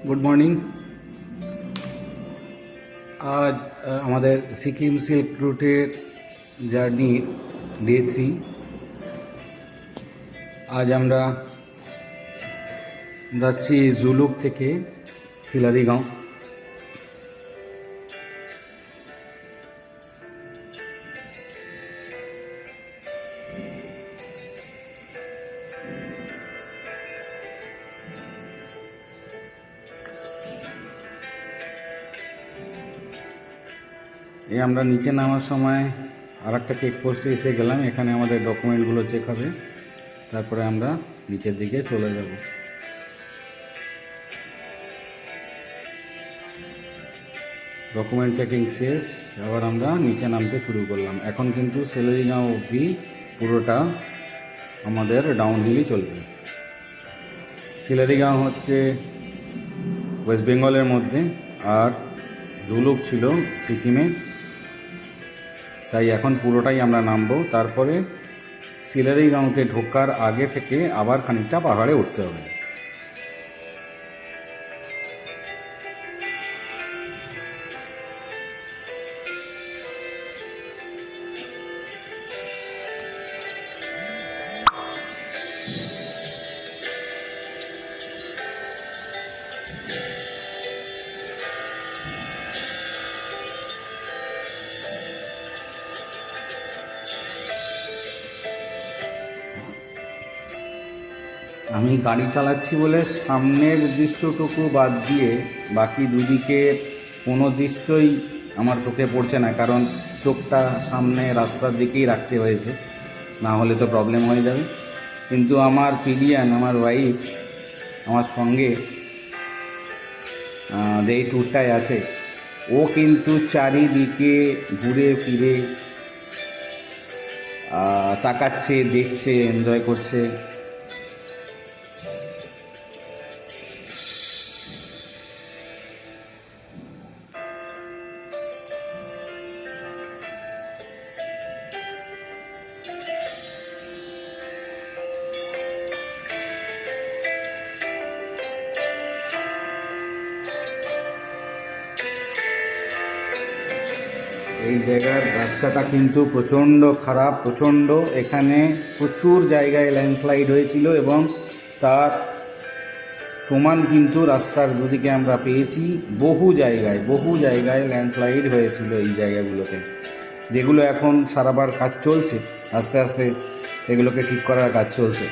Good morning. আজ আমাদের Sikkim silk রুটের জার্নির ডে 3। আজ আমরা যাচ্ছি জুলুক থেকে সিলারিগাঁও। আমরা নিচে নামার সময় আর একটা চেকপোস্টে এসে গেলাম। এখানে আমাদের ডকুমেন্টগুলো চেক হবে, তারপরে আমরা নিচের দিকে চলে যাব। ডকুমেন্ট চেকিং শেষ, আবার আমরা নিচে নামতে শুরু করলাম। এখন কিন্তু সিলারিগাঁও অবধি পুরোটা আমাদের ডাউনহিলই চলবে। সিলারিগাঁও হচ্ছে ওয়েস্ট বেঙ্গলের মধ্যে, আর জুলুক ছিল সিকিমে, তাই এখন পুরোটাই আমরা নামবো। তারপরে সিলারিগাঁওতে ঢোকার আগে থেকে আবার খানিকটা পাহাড়ে উঠতে হবে। আমি গাড়ি চালাচ্ছি বলে সামনের দৃশ্যটুকু বাদ দিয়ে বাকি দুদিকের কোনো দৃশ্যই আমার চোখে পড়ছে না, কারণ চোখটা সামনে রাস্তার দিকেই রাখতে হয়েছে, না হলে তো প্রবলেম হয়ে যাবে। কিন্তু আমার পিলিয়ান, আমার ওয়াইফ আমার সঙ্গে যেই ট্যুরটায় আছে, ও কিন্তু চারিদিকে ঘুরে ফিরে তাকাচ্ছে, দেখছে, এনজয় করছে। এই জায়গার রাস্তাটা কিন্তু প্রচণ্ড খারাপ, প্রচণ্ড। এখানে প্রচুর জায়গায় ল্যান্ডস্লাইড হয়েছিল এবং তার প্রমাণ কিন্তু রাস্তার দুদিকে আমরা পেয়েছি। বহু জায়গায় ল্যান্ডস্লাইড হয়েছিল এই জায়গাগুলোতে, যেগুলো এখন সারাবার কাজ চলছে। আস্তে আস্তে এগুলোকে ঠিক করার কাজ চলছে।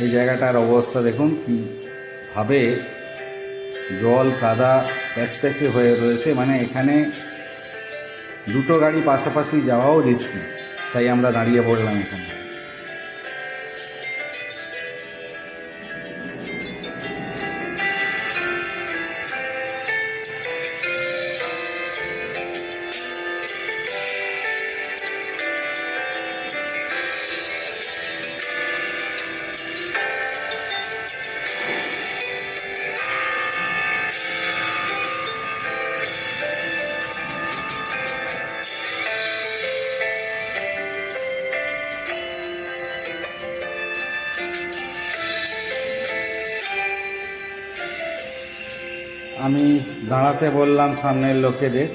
এই জায়গাটার অবস্থা দেখুন কীভাবে জল কাদা প্যাচপ্যাচে হয়ে রয়েছে। মানে এখানে দুটো গাড়ি পাশাপাশি যাওয়াও রিস্কি, তাই আমরা দাঁড়িয়ে পড়লাম এখানে। আমি দাঁড়াতে বললাম সামনের লোকেদের,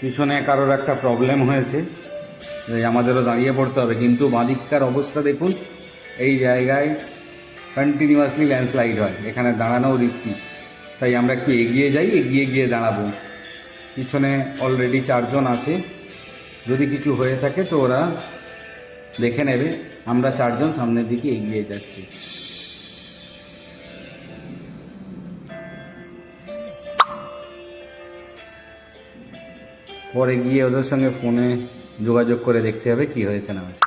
পিছনে কারোর একটা প্রবলেম হয়েছে, আমাদেরও দাঁড়িয়ে পড়তে হবে। কিন্তু বাঁদিককার অবস্থা দেখুন, এই জায়গায় কন্টিনিউয়াসলি ল্যান্ডস্লাইড হয়, এখানে দাঁড়ানোও রিস্কি, তাই আমরা একটু এগিয়ে যাই, এগিয়ে গিয়ে দাঁড়াবো। পিছনে অলরেডি 4 জন আছে, যদি কিছু হয়ে থাকে তো ওরা দেখে নেবে। আমরা 4 জন সামনের দিকে এগিয়ে যাচ্ছি। পরে গিয়ে ওদের সঙ্গে ফোনে যোগাযোগ করে দেখতে হবে কী হয়েছে না হয়েছে।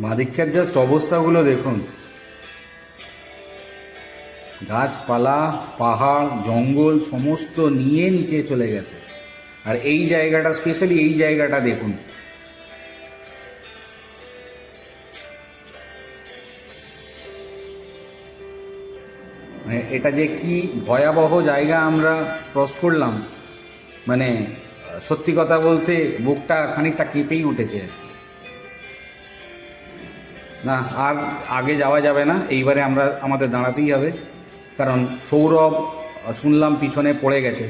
বাদিকটার জাস্ট অবস্থাগুলো দেখুন, গাছপালা, পাহাড়, জঙ্গল সমস্ত নিয়ে নিচে চলে গেছে। আর এই জায়গাটা, স্পেশালি এই জায়গাটা দেখুন, মানে এটা যে কি ভয়াবহ জায়গা আমরা ক্রস করলাম, মানে সত্যি কথা বলতে বুকটা খানিকটা কেঁপেই উঠেছে। না, আর আগে যাওয়া যাবে না, এইবারে আমাদের দাঁড়াতেই হবে, কারণ সৌরভ শুনলাম পিছনে পড়ে গেছে,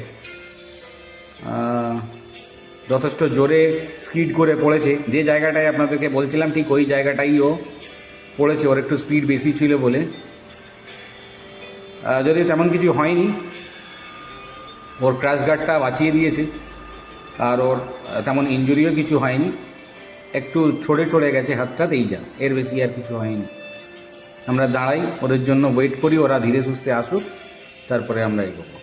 যথেষ্ট জোরে স্কিড করে পড়েছে। যে জায়গাটায় আপনাদেরকে বলছিলাম ঠিক ওই জায়গাটাই ও পড়েছে, ওর একটু স্পিড বেশি ছিল বলে। যদি তেমন কিছু হয়নি, ওর ক্র্যাশ গার্ডটা বাঁচিয়ে দিয়েছে, আর ওর তেমন ইনজুরিও কিছু হয়নি, একটু ছড়ে গেছে হাতটা, এই যা, এর বেশি আর কিছু হয়নি। আমরা দাঁড়াই, ওদের জন্য ওয়েট করি, ওরা ধীরে সুস্থে আসুক, তারপরে আমরা এগোবো।